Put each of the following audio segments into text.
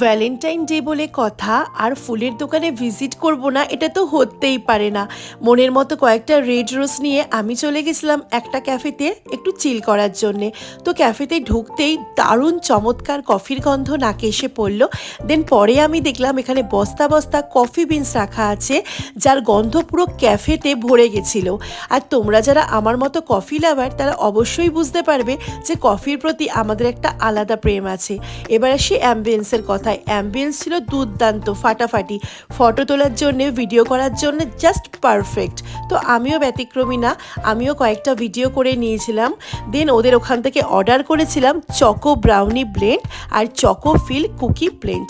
Valentine day বলে কথা আর ফুলের দোকানে ভিজিট করব না, এটা তো হতেই পারে না। মনের মতো কয়েকটা রেড রোজ নিয়ে আমি চলে গেছিলাম একটা ক্যাফেতে একটু চিল করার জন্যে। তো ক্যাফেতে ঢুকতেই দারুণ চমৎকার কফির গন্ধ নাকে এসে পড়লো। দেন পরে আমি দেখলাম এখানে বস্তা বস্তা কফি বিনস রাখা আছে, যার গন্ধ পুরো ক্যাফেতে ভরে গেছিলো। আর তোমরা যারা আমার মতো কফি লাভার তারা অবশ্যই বুঝতে পারবে যে কফির প্রতি আমাদের একটা আলাদা প্রেম আছে। এবার আসি অ্যাম্বিয়েন্সের কথায়। অ্যাম্বিয়েন্স ছিল দুর্দান্ত, ফাটাফাটি, ফটো তোলার জন্য, ভিডিও করার জন্য জাস্ট পারফেক্ট। তো আমিও ব্যতিক্রমী না, আমিও কয়েকটা ভিডিও করে নিয়েছিলাম। দেন ওদের ওখান থেকে অর্ডার করেছিলাম চকো ব্রাউনি ব্লেন্ড আর চকো ফিল কুকি ব্লেন্ড।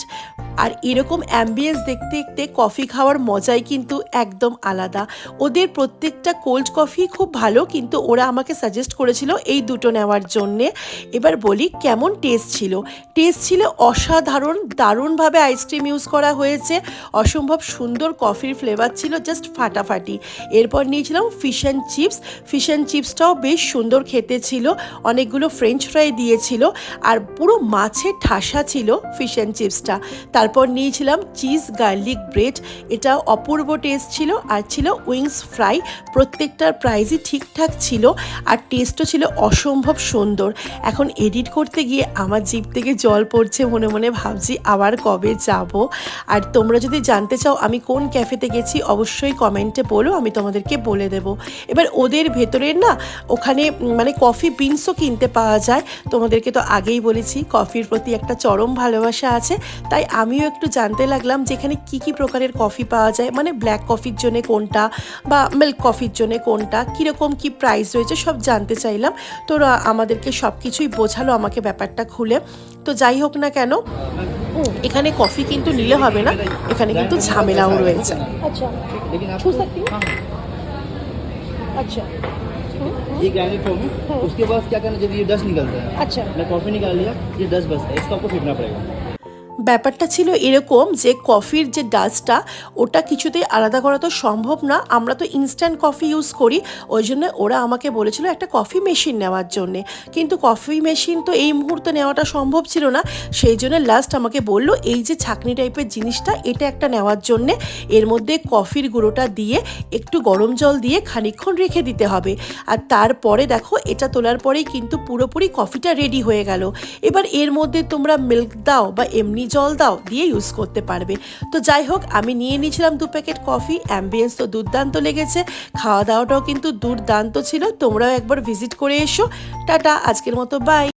আর এরকম অ্যাম্বিয়েন্স দেখতে দেখতে কফি খাওয়ার মজাই কিন্তু একদম আলাদা। ওদের প্রত্যেকটা কোল্ড কফি খুব ভালো, কিন্তু ওরা আমাকে সাজেস্ট করেছিল এই দুটো নেওয়ার জন্যে। এবার বলি কেমন টেস্ট ছিল। টেস্ট ছিল অসাধারণ, দারুণভাবে আইসক্রিম ইউজ করা হয়েছে, অসম্ভব সুন্দর কফির ফ্লেভার ছিল, জাস্ট ফাটাফাটি। এরপর নিয়েছিলাম fish and chips. Fish and চিপসটাও বেশ সুন্দর খেতে ছিল, অনেকগুলো ফ্রেঞ্চ ফ্রাই দিয়েছিল আর পুরো মাছের ঠাসা ছিল ফিশ অ্যান্ড চিপসটা। তারপর নিয়েছিলাম চিজ গার্লিক ব্রেড, এটা অপূর্ব টেস্ট ছিল। আর ছিল উইংস ফ্রাই, প্রত্যেকটার প্রাইসই ঠিকঠাক ছিল আর টেস্টও ছিল অসম্ভব সুন্দর। এখন এডিট করতে গিয়ে আমার জিভ থেকে জল পড়ছে, মনে মনে ভাবছি আবার কবে যাব। আর তোমরা যদি জানতে চাও আমি কোন ক্যাফেতে গেছি অবশ্যই কমেন্টে বলো, আমি তোমাদেরকে বলে দেব। এবার ওদের ভেতরের না ওখানে মানে কফি বিনসও কিনতে পাওয়া যায়। তোমাদেরকে তো আগেই বলেছি কফির প্রতি একটা চরম ভালোবাসা আছে, তাই আমিও একটু জানতে লাগলাম যে এখানে কী কী প্রকারের কফি পাওয়া যায়, মানে ব্ল্যাক কফির জন্য কোনটা বা মিল্ক কফির জন্য কোনটা, কীরকম কী প্রাইস রয়েছে সব জানতে চাইলাম। তো আমাদেরকে সব কিছুই বোঝালো আমাকে ব্যাপারটা খুলে। তো যাই হোক না কেন, এখানে কফি কিন্তু নিলে হবে না, এখানে কিন্তু ঝামেলাও রয়েছে। अच्छा छू सकती हूँ। अच्छा ये ग्राइंडेड फॉर्म है। उसके बाद क्या करना, जब ये डस्ट निकलता है, अच्छा मैं कॉफी निकाल लिया, ये डस्ट बचता है, इसको आपको फेंकना पड़ेगा। ব্যাপারটা ছিল এরকম যে কফির যে ডাস্টটা ওটা কিছুতেই আলাদা করা তো সম্ভব না, আমরা তো ইনস্ট্যান্ট কফি ইউজ করি, ওই জন্য ওরা আমাকে বলেছিল একটা কফি মেশিন নেওয়ার জন্যে। কিন্তু কফি মেশিন তো এই মুহূর্তে নেওয়াটা সম্ভব ছিল না, সেই জন্য লাস্ট আমাকে বললো এই যে ছাঁকনি টাইপের জিনিসটা এটা একটা নেওয়ার জন্যে, এর মধ্যে কফির গুঁড়োটা দিয়ে একটু গরম জল দিয়ে খানিকক্ষণ রেখে দিতে হবে। আর তারপরে দেখো এটা তোলার পরেই কিন্তু পুরোপুরি কফিটা রেডি হয়ে গেল। এবার এর মধ্যে তোমরা মিল্ক দাও বা এমনি জল দাও দিয়ে ইউজ করতে পারবে। তো যাই হোক আমি নিয়ে নিয়েছিলাম 2 প্যাকেট কফি। অ্যাম্বিয়েন্স তো দুর্দান্ত লেগেছে, খাওয়া দাওয়াটাও কিন্তু দুর্দান্ত ছিল। তোমরাও একবার ভিজিট করে এসো। টাটা, আজকের মতো বাই।